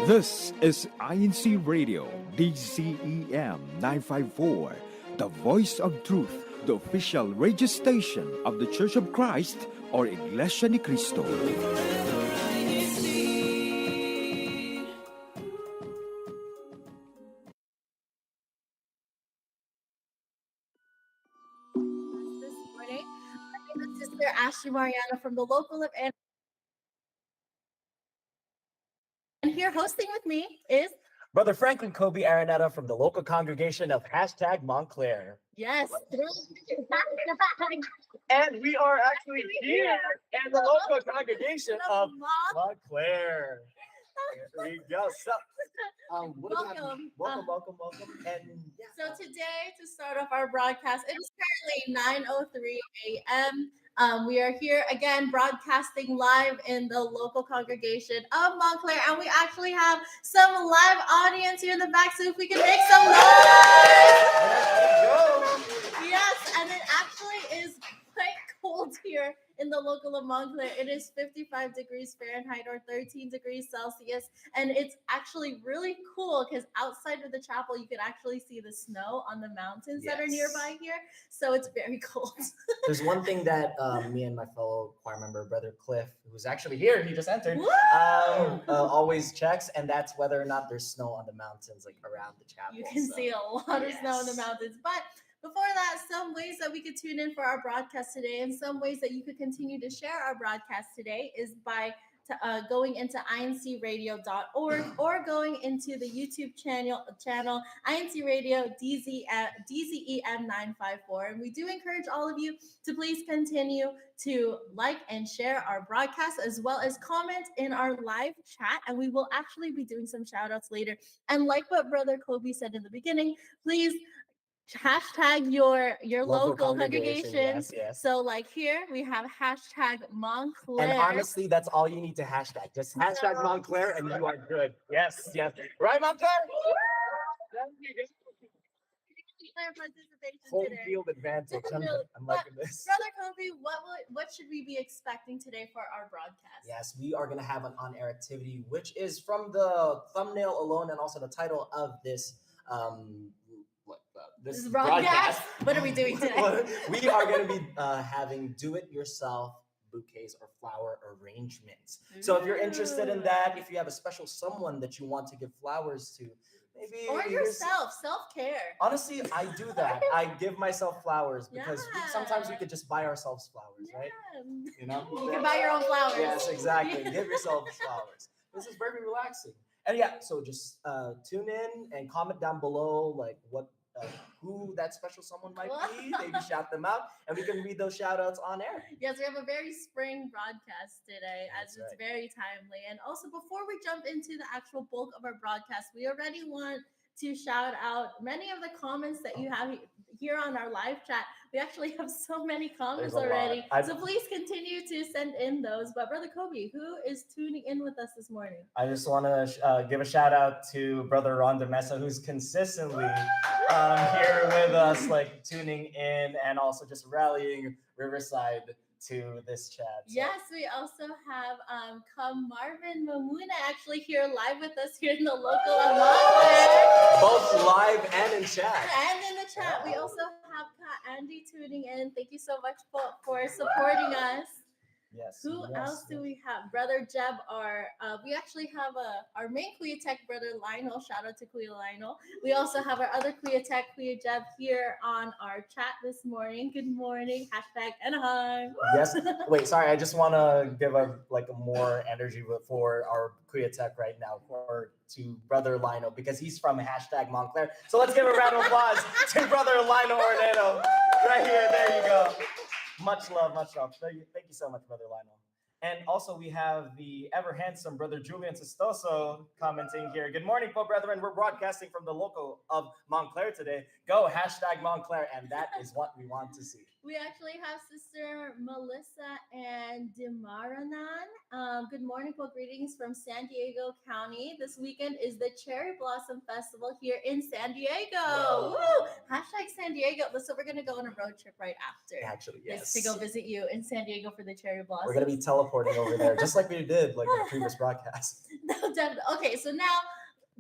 This is INCRadio, DZEM 954, the voice of truth, the official radio station of the Church of Christ, or Iglesianicristo. This morning, my name is Sister Ashley Mariana from the local of Ann. And here hosting with me is Brother Franklin Kobe Araneta from the local congregation of #Montclair. yes. And we are actually here in the local congregation of Mom. Montclair. There we go. So, Welcome. welcome. And So today, to start off our broadcast, it is currently 9:03 a.m. We are here again broadcasting live in the local congregation of Montclair, and we actually have some live audience here in the back, so if we can make some noise. there we go. Yes, and it actually is quite cold here in the local of Montclair. It is 55 degrees Fahrenheit or 13 degrees Celsius, and it's actually really cool because outside of the chapel, you can actually see the snow on the mountains that are nearby here. So it's very cold. There's one thing that me and my fellow choir member, Brother Cliff, who's actually here, he just entered, always checks, and that's whether or not there's snow on the mountains, like around the chapel. You can see a lot of snow in the mountains, but before that, some ways that we could tune in for our broadcast today and some ways that you could continue to share our broadcast today is by going into INCRadio.org or going into the YouTube channel INC Radio DZEM 954. And we do encourage all of you to please continue to like and share our broadcast as well as comment in our live chat. And we will actually be doing some shout outs later. And like what Brother Kobe said in the beginning, please hashtag your local congregation. Yes. So like here we have hashtag Montclair. And honestly, that's all you need to hashtag. Just hashtag Montclair and you are good. Yes. Right, Montclair? Participation Home today. field advantage. I'm liking this. Brother Kobe, what should we be expecting today for our broadcast? Yes, we are going to have an on-air activity, which is from the thumbnail alone and also the title of this this is broadcast. What are we doing today? We are going to be having do-it-yourself bouquets or flower arrangements. So if you're interested in that, if you have a special someone that you want to give flowers to, maybe or yourself, self-care. Honestly, I do that. I give myself flowers because sometimes we could just buy ourselves flowers, right? You know, you can buy your own flowers. Yes, exactly. Give yourself flowers. This is very relaxing. And so just tune in and comment down below, like who that special someone might be. Maybe shout them out, and we can read those shout outs on air. Yes, we have a very spring broadcast today, as it's very timely. And also, before we jump into the actual bulk of our broadcast, we already want to shout out many of the comments that you have here on our live chat. We actually have so many comments already. So please continue to send in those. But Brother Kobe, who is tuning in with us this morning? I just want to give a shout out to Brother Ron DeMessa, who's consistently here with us, like tuning in and also just rallying Riverside to this chat. So. Yes, we also have Marvin Mamuna actually here live with us here in the local of Montclair. Both live and in chat. And in the chat, we also have Andy tuning in. Thank you so much for supporting us. Yes. Who else do we have? Brother Jeb, we actually have our main Kuya Tech brother Lionel. Shout out to Kuya Lionel. We also have our other Kuya Tech, Kuya Jeb, here on our chat this morning. Good morning. Hashtag Anaheim. Yes. Wait, sorry. I just want to give a more energy for our Kuya Tech right now to Brother Lionel because he's from #Montclair. So let's give a round of applause to Brother Lionel Ornado right here. There you go. Much love. Thank you so much, Brother Lionel. And also we have the ever handsome Brother Julian Sistoso commenting here. Good morning, po brethren. We're broadcasting from the local of Montclair today. Go #Montclair, and that is what we want to see. We actually have Sister Melissa and Dimaranan. Good morning, well, greetings from San Diego County. This weekend is the Cherry Blossom Festival here in San Diego. Woo! Hashtag San Diego. So we're going to go on a road trip right after. Actually, yes. To go visit you in San Diego for the Cherry Blossom. We're going to be teleporting over there, just like we did like in the previous broadcast. No, definitely. Okay, so now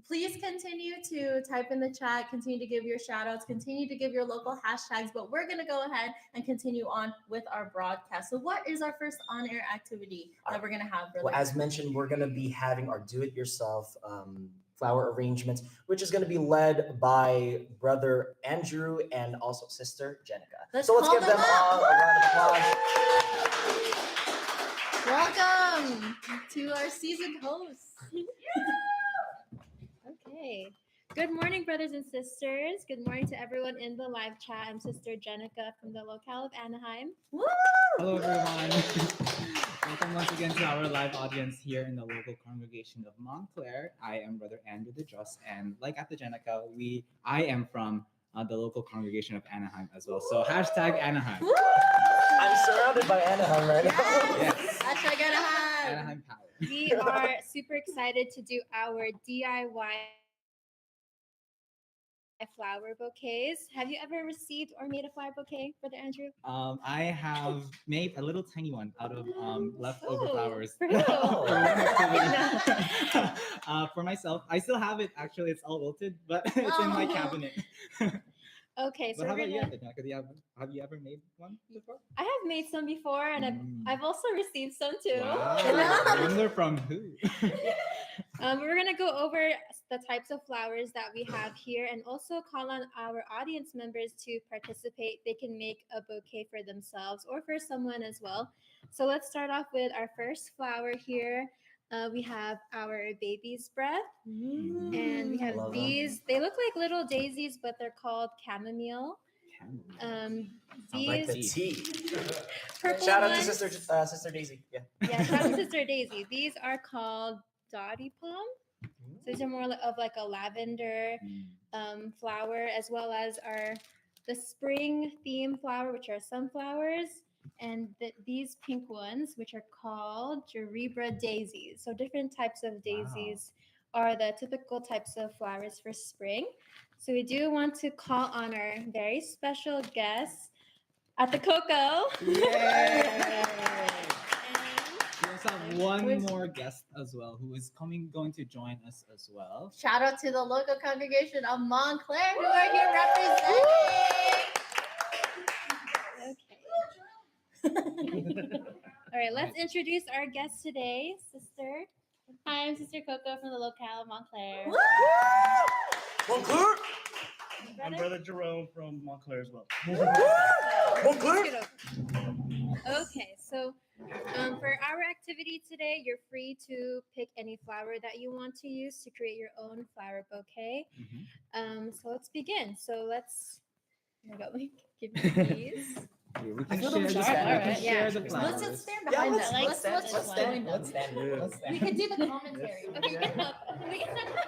please continue to type in the chat, continue to give your shout outs, continue to give your local hashtags, but we're going to go ahead and continue on with our broadcast. So what is our first on-air activity that we're going to have? Well, as mentioned, we're going to be having our do-it-yourself flower arrangements, which is going to be led by Brother Andrew and also Sister Jenica. Let's give them all a round of applause. Welcome to our seasoned hosts. Okay. Good morning, brothers and sisters. Good morning to everyone in the live chat. I'm Sister Jenica from the locale of Anaheim. Woo! Hello, everyone. Welcome once again to our live audience here in the local congregation of Montclair. I am Brother Andrew de Jos, and like at the Jenica, I am from the local congregation of Anaheim as well. So hashtag Anaheim. Woo! I'm surrounded by Anaheim right now. Yes. Hashtag Anaheim. Anaheim power. We are super excited to do our DIY flower bouquets. Have you ever received or made a flower bouquet, Brother Andrew? I have made a little tiny one out of leftover Oh, flowers. for who? For one activity. For myself. I still have it, actually. It's all wilted, but it's in my cabinet. Okay, so But how we're about you, gonna, Jenica? Have you ever made one before? I have made some before, and I've also received some too. Wow. I wonder from who? We're gonna go over the types of flowers that we have here, and also call on our audience members to participate. They can make a bouquet for themselves or for someone as well. So let's start off with our first flower here. We have our baby's breath, and we have Love these. They look like little daisies, but they're called chamomile. Sounds These like the tea. purple Shout out ones, to Sister Daisy. Yeah. yeah, shout out to Sister Daisy. These are called dotty palm. So these are more of like a lavender flower, as well as the spring theme flower, which are sunflowers, and these pink ones, which are called Gerebra daisies. So different types of daisies are the typical types of flowers for spring. So we do want to call on our very special guests at the Coco. Yay! We also have one more guest as well who is going to join us as well. Shout out to the local congregation of Montclair who are here representing. Okay. All right, let's introduce our guest today, Sister. Hi, I'm Sister Coco from the locale of Montclair. Montclair. I'm Brother Jerome from Montclair as well. Montclair. Okay, so for our activity today, you're free to pick any flower that you want to use to create your own flower bouquet. So let's begin. So let's, here we go. Give me these. We I can feel share, like the, we we just can stand- share the Let's flowers. Let's just stand Yeah, behind let's them. stand. Let's Let's join stand. them. Let's stand. Let's stand. We can do the commentary. Okay,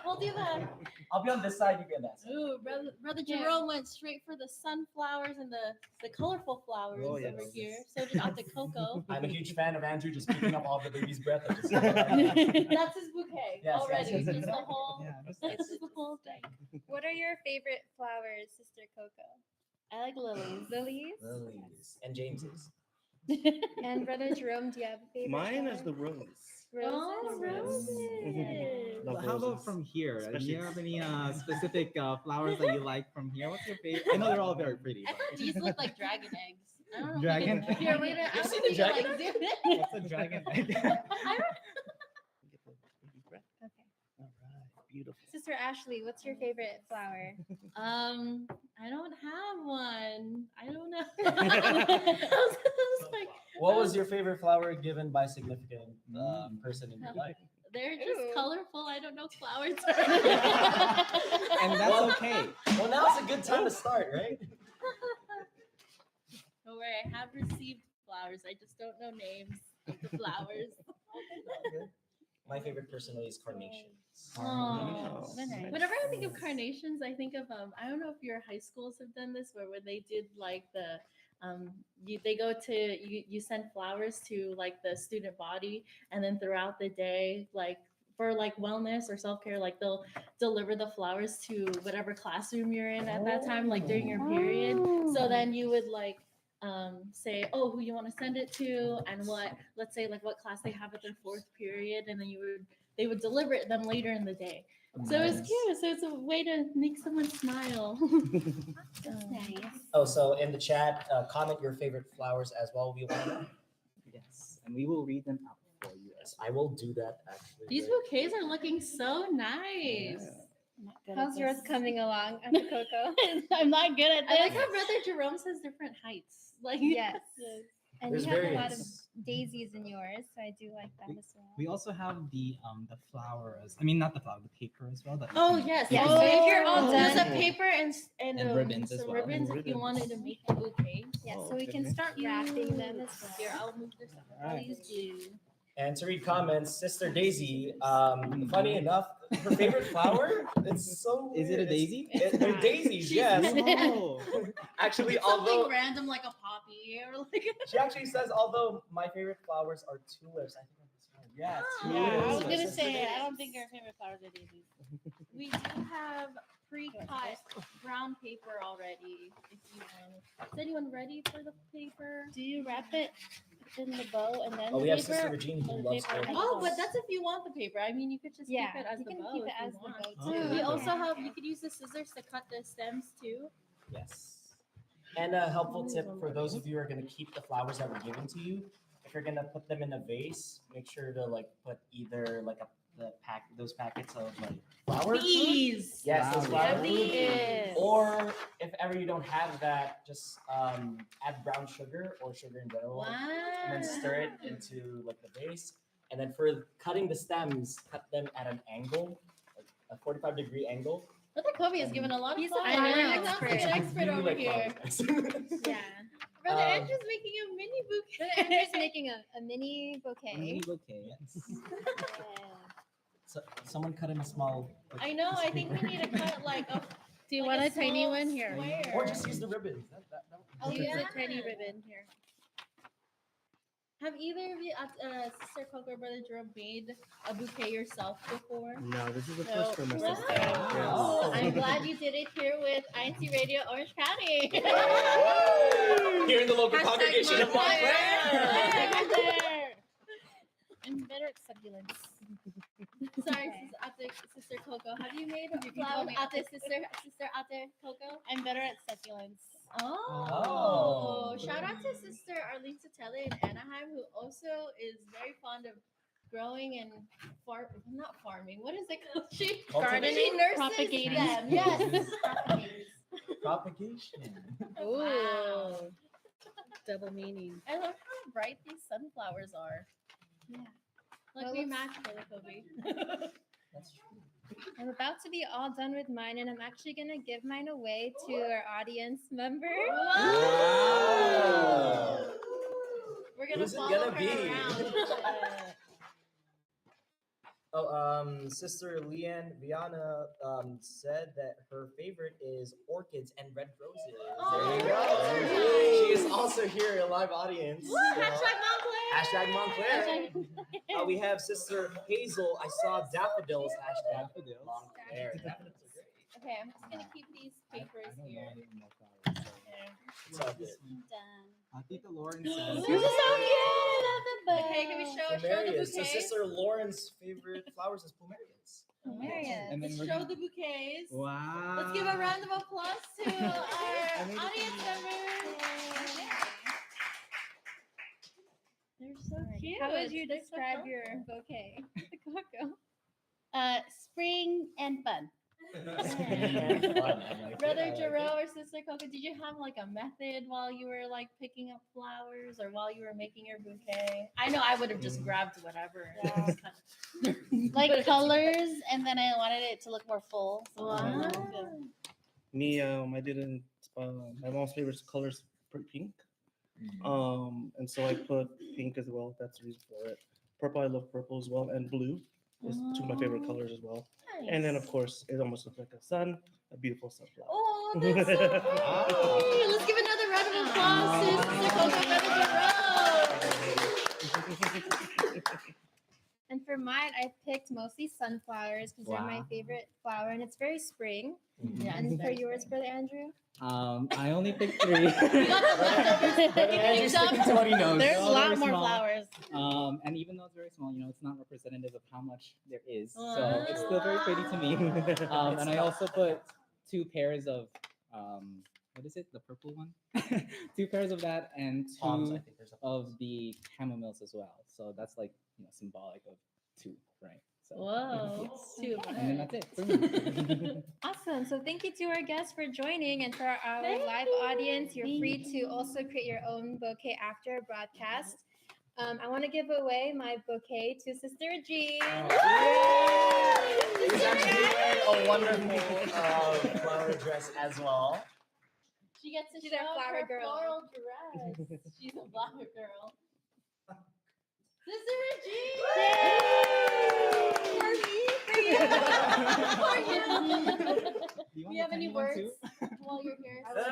we'll do the. I'll be on this side. You be on that side. Ooh, brother Jerome went straight for the sunflowers and the colorful flowers Oh, yes. over here. So did Dr. Coco. I'm a huge fan of Andrew just picking up all the baby's breath. That's his bouquet Yes, already. yes, yes. Just the whole. Yeah, It's just the whole thing. What are your favorite flowers, Sister Coco? I like lilies. Lilies. Lilies and James's. And Brother Jerome, do you have a favorite? Mine flower? is the rose. Roses. roses. Love How about roses. from here? Do Especially- you have any specific flowers that you like from here? What's your favorite? I know they're all very pretty. I thought these look like dragon eggs. I don't know. Dragon If you can, here, wait. You've I seen don't the think dragon like egg? zoom in. What's a dragon egg? I don't- Get the baby's breath. Okay. All right, beautiful. Sister Ashley, what's your favorite flower? I don't have one. I don't know. I was like, What was your favorite flower given by significant person in your life? they're just Ooh. colorful. I don't know flowers. And that's okay. Well, now's a good time to start, right? Don't worry, I have received flowers. I just don't know names of the flowers. My favorite personally is carnations. Oh, nice. whenever I think of carnations, I think of I don't know if your high schools have done this, where when they did like the they go to you send flowers to like the student body, and then throughout the day, like for like wellness or self-care, like they'll deliver the flowers to whatever classroom you're in at that time, like during your period. So then you would like say, oh, who you want to send it to, and what, let's say like what class they have at their fourth period, and then they would deliver it them later in the day. So it's cute. So it's a way to make someone smile. That's nice. Oh, so in the chat, comment your favorite flowers as well. We want to know. Yes, and we will read them out for you. Yes, I will do that actually. These bouquets are looking so nice. How's yours coming along, Ate Coco? I'm not good at I this. like How Brother Jerome says different heights. Like Yes. And There's you have a lot of variants. daisies in yours, so I do like that as well. We also have the flowers. I mean, not the flower, the paper as well. That you Oh can- yes, Yes. yes. So if you're all Oh. there's a paper and And ribbons as some well. ribbons And if you ribbons. wanted to make a bouquet. Yeah, Oh, so we can okay. start wrapping them as well. Here, I'll move this up. Alright. Please do. And to read comments, Sister Daisy, funny enough, her favorite flower, it's so Is it a weird. daisy? They're daisies, yes. Oh. Actually, Something although random like a poppy or like she actually says, although my favorite flowers are tulips. I think this one. Yeah, Oh. Yeah, I was tulips. gonna Sister say I Daisy. don't think our favorite flowers are daisies. we do have pre-cut brown paper already. If you want. Is anyone ready for the paper? Do you wrap it in the bow and then Oh, the we have paper? Sister Regine who or loves paper? it. Oh, but that's if you want the paper. I mean, you could just Yeah, keep it as you the can bow keep it if you as the want. bow Okay. too. We Yeah. also have, you could use the scissors to cut the stems too. Yes. And a helpful tip for those of you who are going to keep the flowers that were given to you, if you're going to put them in a vase, make sure to like put either like those packets of like flour. Bees. Yes, those Wow. flour Yeah, food. bees. Or if ever you don't have that, just add brown sugar or sugar in general, and then stir it into like the base. And then for cutting the stems, cut them at an angle, like a 45-degree angle. Brother Kobe has given a lot of He's a flowers. flower He's expert. an expert really over like here. flowers. Yeah. Brother Um, Andrew's making a mini bouquet. Brother Andrew's making a mini bouquet. A mini bouquet. Yes. So someone cut him a small. like, I know. piece I of think we paper. need to cut like a. Do you like want a tiny small one here? square. Or just use the ribbon. That I'll use Yeah. a tiny ribbon here. Have either of you, Sister Coco or Brother Jerome, made a bouquet yourself before? No, this is the No. first for my Wow. sister. Wow. I'm glad you did it here with INCRadio Orange County. Here in the local Hashtag congregation of Montclair. Montclair. I'm better at succulents. Sorry, Sister Coco. Have you made a You can flower? call me Sister Ate Coco? I'm better at succulents. Oh, shout out to Sister Arlene Satele in Anaheim, who also is very fond of growing and not farming. What is it called? She Cultivation? She nurses Propagating. them. Yes. Propagation. Wow. Double meaning. I love how bright these sunflowers are. Yeah. Like Well, we let's- match Brother Kobe. That's true. I'm about to be all done with mine, and I'm actually gonna give mine away to our audience member. Wow. We're gonna Who's it follow gonna her be? around. Sister Leanne Viana said that her favorite is orchids and red roses. Oh, There you very go. nice. She is also here in a live audience. Woo, so- hashtag Montclair. Hashtag Montclair. We have Sister Hazel. I saw daffodils. Hashtag Daffodils. Montclair. Daffodils are great. Okay, I'm just gonna keep these papers I don't know here. any more flowers, so- It's all good. Done. Tita Lauren This says. is so cute. I love the Okay, can we show the Plumerias. So bouquets? Sister Lauren's favorite flowers is plumerias. Marius. And then Let's we're show gonna- the bouquets. Wow. Let's give a round of applause to our made it audience members. They're so cute. How would you They're so describe fun. your bouquet, Coco? Spring and fun. Brother Jerome or Sister Coco, did you have like a method while you were like picking up flowers or while you were making your bouquet? I know I would have just grabbed whatever. Yeah. But Like it's- colors, and then I wanted it to look more full. Wow. Me, I didn't. My mom's favorite color is pink. And so I put pink as well. That's the reason for it. Purple, I love purple as well, and blue. It's two of my favorite colors as well. And then, of course, it almost looks like a sun, a beautiful sunflower. Oh, that's so pretty. Let's give another round of applause to Sister Coco Benedict. And for mine, I picked mostly sunflowers because they're my Wow. favorite flower, and it's very spring. Yeah, And for yours, Brother Andrew? I only picked 3. You got the leftovers. Brother Andrew's sticking to what he knows. There's a They're all lot very more small. flowers. And even though it's very small, it's not representative of how much there is. So it's still very pretty to me. And I also put 2 pairs of what is it? The purple one? 2 pairs of that and 2 Palms, I think there's a of the camomiles as well. So that's like symbolic of 2, right? So Whoa. Too and then much. that's it for me. Awesome. So thank you to our guests for joining. And for our Thank live you. audience, you're free to also create your own bouquet after our broadcast. I want to give away my bouquet to Sister G. He's actually wearing a wonderful flower dress as well. She gets to She's show our off flower her girl. floral dress. She's a flower girl. Sister Regine! For me, for you, for you. Do Do you have any words while you're here? I would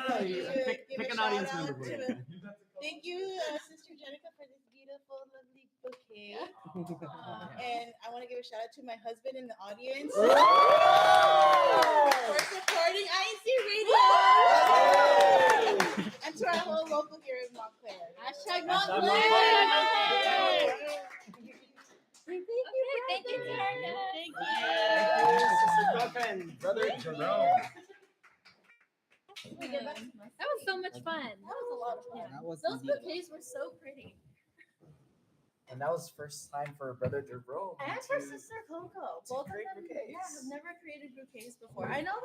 like to give Pick a an shout audience out member for to- you. Thank you, Sister Jenica, for this beautiful, lovely bouquet. And I want to give a shout out to my husband in the audience for supporting INC Radio and to our whole local here in Montclair. Hashtag Montclair. Montclair. Thank you to our guests. Thank Thank you. you, Sister Girlfriend, Brother Jerome. That was so much fun. That was a lot of fun. That was Those indeed a lot. bouquets were so pretty. And that was first time for Brother Jerome. And for to- Sister Coco. Both of create them bouquets. have never created bouquets before. I know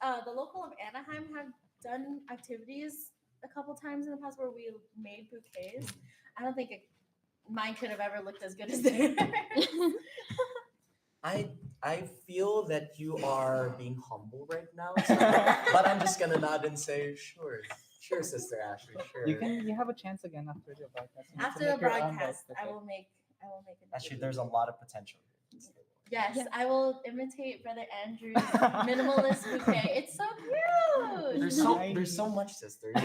that the local of Anaheim have done activities a couple times in the past where we made bouquets. I don't think mine could have ever looked as good as theirs. I feel that you are being humble right now, so- but I'm just gonna nod and say, sure, Sister Ashley, sure. You have a chance again after the broadcast. You need to After the make your own broadcast, I bouquet. will make an Actually, there's a lot of potential here. Yes, Yeah. I will imitate Brother Andrew's minimalist bouquet. It's so cute. There's so much, sister. Yeah,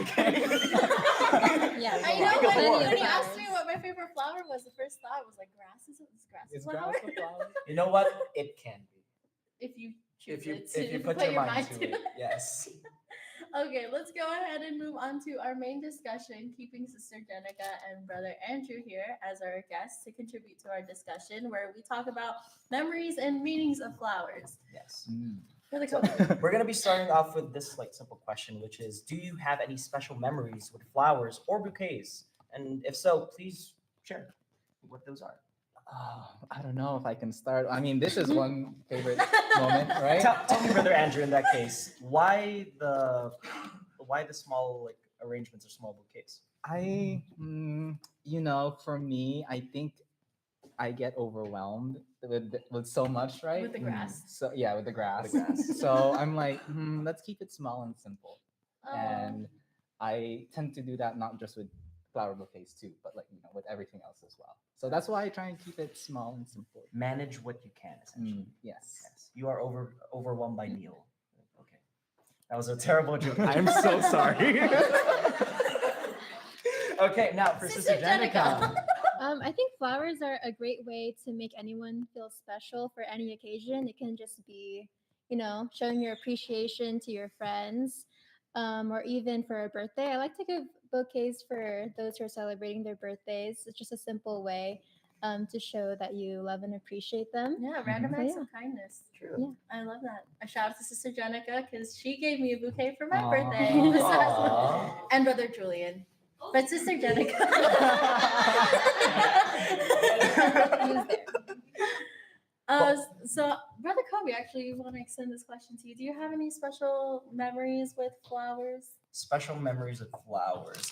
I Go know on. when you asked me what my favorite flower was, the first thought was like grass. Is grass Is a flower? grass a flower? You know what? It can be. If you choose If you put your mind to it. Yes. Okay, let's go ahead and move on to our main discussion, keeping Sister Jenica and Brother Andrew here as our guests to contribute to our discussion, where we talk about memories and meanings of flowers. Yes. Brother So, Coco. we're gonna be starting off with this simple question, which is, do you have any special memories with flowers or bouquets? And if so, please share what those are. I don't know if I can start. I mean, this is one favorite moment, right? Tell me, Brother Andrew, in that case, why the small arrangements or small bouquets? For me, I think I get overwhelmed with so much, right? With the grass. So yeah, with the grass. The grass. So I'm like, let's keep it small and simple. Oh, And I tend to do that not just with flower bouquets too, but with everything else as well. So that's why I try and keep it small and simple. Manage what you can, essentially. Yes. Yes. You are overwhelmed by Neil. Okay. That was a terrible joke. I'm so sorry. Okay, now for Sister Sister Jenica. I think flowers are a great way to make anyone feel special for any occasion. It can just be, showing your appreciation to your friends, or even for a birthday. I like to give bouquets for those who are celebrating their birthdays. It's just a simple way to show that you love and appreciate them. yeah, random So, acts yeah. of kindness. True. Yeah. I love that. A shout out to Sister Jenica because she gave me a bouquet for my Aw. birthday. Aw. And Brother Julian. But Sister Jenica. So, Brother Kobe, actually, want to extend this question to you. Do you have any special memories with flowers? Special memories with flowers.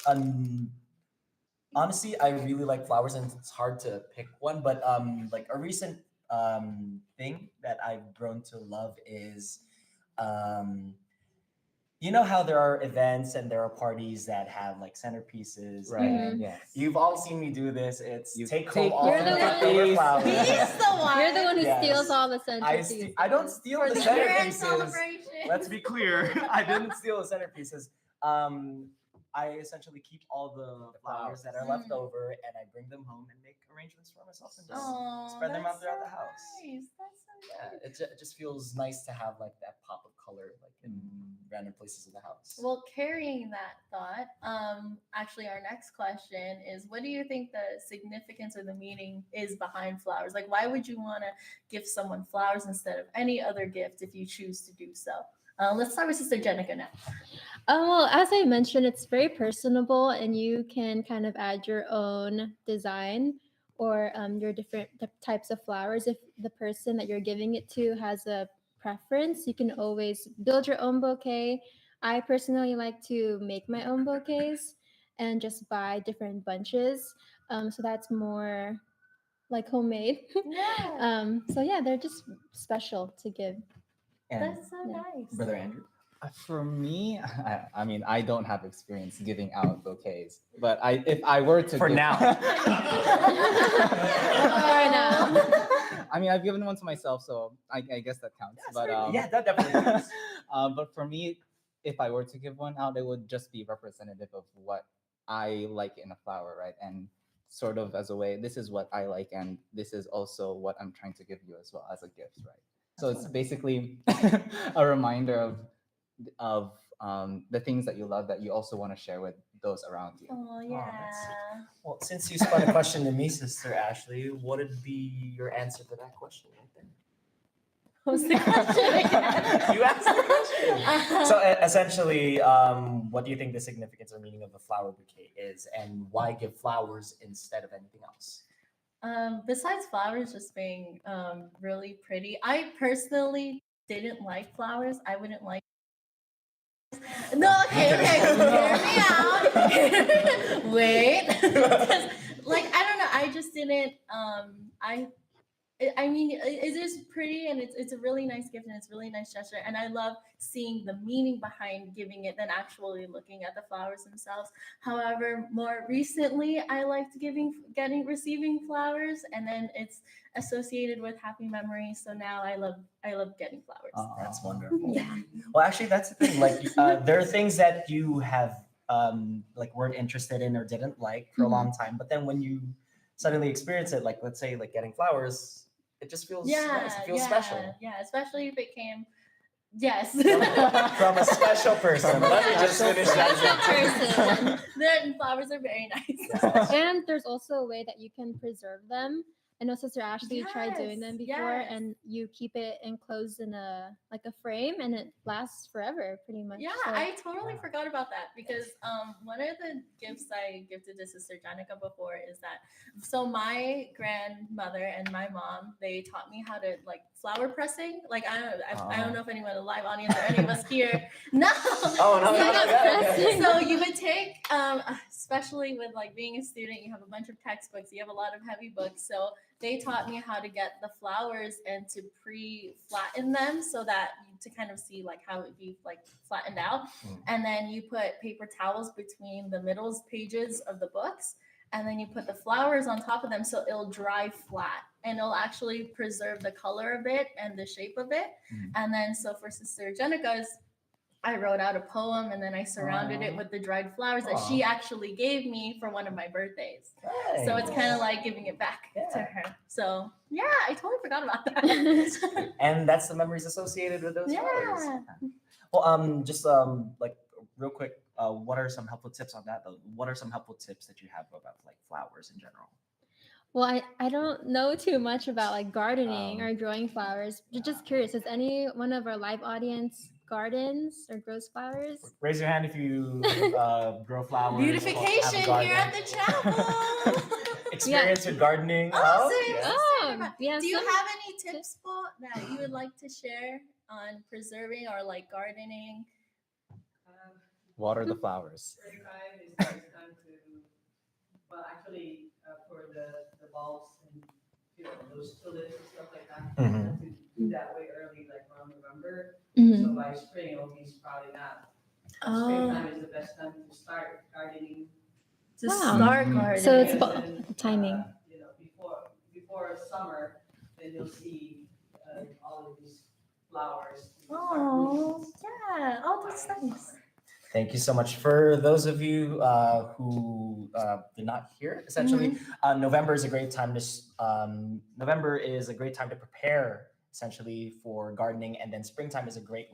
Honestly, I really like flowers, and it's hard to pick one. But a recent thing that I've grown to love is you know how there are events and there are parties that have like centerpieces, Right. and Yes. You've all seen me do this. It's You take take- home all You're the the one- leftover flowers. He's the one. You're the one who Yes. steals all the I, centerpieces. I don't steal for the the year-end centerpieces. celebration. Let's be clear. I didn't steal the centerpieces. I essentially keep all the flowers that are left over, and I bring them home and make arrangements for myself and just Oh, spread them out that's throughout so the house. Nice. That's so Yeah, nice. it just feels nice to have like that pop of color like in random places of the house. Well, carrying that thought, actually, our next question is: what do you think the significance or the meaning is behind flowers? Like, why would you want to give someone flowers instead of any other gift if you choose to do so? Let's start with Sister Jenica now. Well, as I mentioned, it's very personable, and you can kind of add your own design or your different types of flowers. If the person that you're giving it to has a preference, you can always build your own bouquet. I personally like to make my own bouquets and just buy different bunches. So that's more like homemade. Yeah, So yeah, they're just special to give. And that's so Yeah. nice. Brother Andrew. For me, I mean, I don't have experience giving out bouquets, but if I were to For give- now. For now. I mean, I've given one to myself, so I guess that counts. But Yeah, that definitely counts. but for me, if I were to give one out, it would just be representative of what I like in a flower, right? And sort of as a way, this is what I like, and this is also what I'm trying to give you as well as a gift, right? So it's basically a reminder of the things that you love that you also want to share with those around you. Oh that's- yeah. Well, since you spun a question to me, Sister Ashley, what would be your answer to that question right there? What's the question again? You asked the question. So essentially, what do you think the significance or meaning of a flower bouquet is, and why give flowers instead of anything else? Besides flowers just being really pretty, I personally didn't like flowers. I wouldn't like. No, okay, hear me out. Wait, 'Cause, like I don't know, I just didn't. I mean, it is pretty and it's a really nice gift and it's a really nice gesture. And I love seeing the meaning behind giving it than actually looking at the flowers themselves. However, more recently, I liked receiving flowers, and then it's associated with happy memories. So now I love getting flowers. That's wonderful. Yeah. Well, actually, that's the thing. Like, there are things that you have like weren't interested in or didn't like for a long time, but then when you suddenly experience it, like let's say like getting flowers, it just feels nice. It feels special. Yeah, especially if it came. Yes. From a special person. Let me just finish Special that. person. Then flowers are very nice. And there's also a way that you can preserve them. I know Sister Ashley tried doing them Yes, before, yes. and you keep it enclosed in a frame, and it lasts forever, pretty much. Yeah, So- I totally forgot about that because one of the gifts I gifted to Sister Janica before is that my grandmother and my mom, they taught me how to like flower pressing. Like I don't know if anyone in the live audience or any of us here. No. Oh no, pressing. So you would take, especially with like being a student, you have a bunch of textbooks, you have a lot of heavy books. So they taught me how to get the flowers and to pre-flatten them so that to kind of see like how it would be like flattened out. And then you put paper towels between the middle pages of the books. And then you put the flowers on top of them so it'll dry flat and it'll actually preserve the color of it and the shape of it. And then so for Sister Jenica's, I wrote out a poem and then I surrounded it with the dried flowers that she actually gave me for one of my birthdays. So it's kind of like giving it back to her. So yeah, I totally forgot about that. And that's the memories associated with those flowers. Yeah. Well, just like real quick, what are some helpful tips on that? Though? What are some helpful tips that you have about like flowers in general? Well, I don't know too much about like gardening or growing flowers. Just curious, does any one of our live audience gardens or grows flowers? Raise your hand if you grow flowers. Beautification here at the chapel. Experience with gardening. Oh, Yeah. Do you have any tips, Paul, that you would like to share on preserving or like gardening? Water the flowers. 35 is time to, well, actually, for the bulbs and, those tulips and stuff like that, to do that way early, like around November. So by spring, it'll be sprouting up. Springtime is the best time to start gardening. To Wow. start Mhm. gardening. So it's And about then, timing. you know, before summer, then you'll see all of these flowers. Oh, yeah. Oh, that's nice. Thank you so much. For those of you who did not hear, essentially, November is a great time to prepare essentially for gardening, and then springtime is a great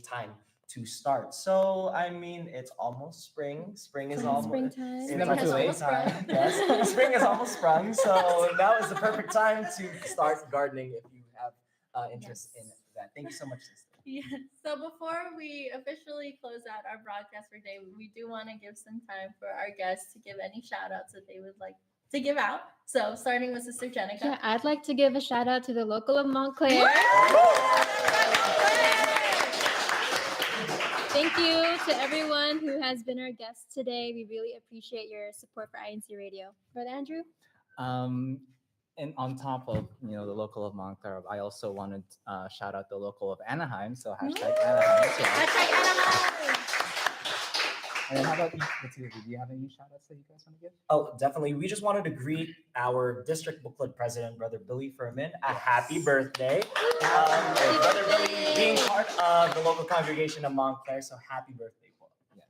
time to start. So I mean, it's almost spring. Spring is almost Springtime. it's Never too late. almost springtime. Yes, spring is almost sprung. So now is the perfect time to start gardening if you have interest in that. Thank you so much, sister. Yes. So before we officially close out our broadcast for today, we do want to give some time for our guests to give any shout outs that they would like to give out. So starting with Sister Jenica. Yeah, I'd like to give a shout out to the local of Montclair. Thank you to everyone who has been our guest today. We really appreciate your support for INC Radio. Brother Andrew? And on top of the local of Montclair, I also wanted to shout out the local of Anaheim. So hashtag Anaheim as well. Hashtag Anaheim. And then how about the two of you? Do you have any shout outs that you guys want to give? Oh, definitely. We just wanted to greet our district booklet president, Brother Billy Furman, a happy birthday. Brother Billy being part of the local congregation of Montclair, so happy birthday. Yes.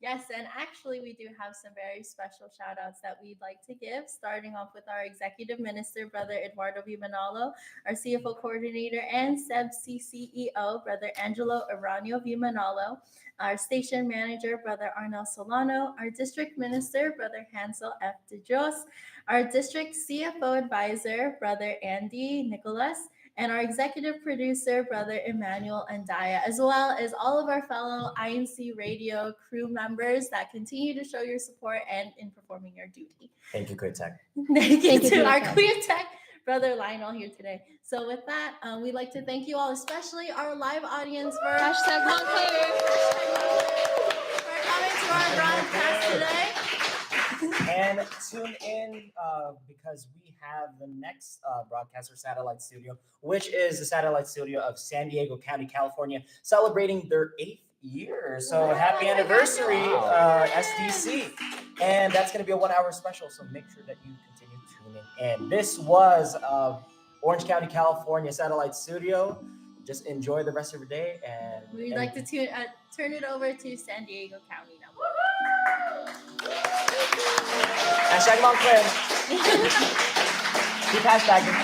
Yes, and actually we do have some very special shout outs that we'd like to give, starting off with our executive minister, Brother Eduardo Vimanalo, our CFO coordinator and SEBC CEO, Brother Angelo Aranio Vimanalo, our station manager, Brother Arnel Solano, our district minister, Brother Hansel F. De Jos, our district CFO advisor, Brother Andy Nicholas, and our executive producer, Brother Emmanuel Andaya, as well as all of our fellow INC Radio crew members that continue to show your support and in performing your duty. Thank you, Good Tech. Thank you Thank you, to our Tech. Queer Tech, Brother Lionel here today. So with that, we'd like to thank you all, especially our live audience for Hashtag Montclair. for coming to our broadcast today. And tune in because we have the next broadcaster satellite studio, which is the satellite studio of San Diego County, California, celebrating their 8th year. So happy anniversary, SDC. And that's going to be a 1-hour special. So make sure that you continue tuning in. This was Orange County, California satellite studio. Just enjoy the rest of your day. And We'd like to turn it over to San Diego County now. Hashtag Montclair. Keep hashtagging.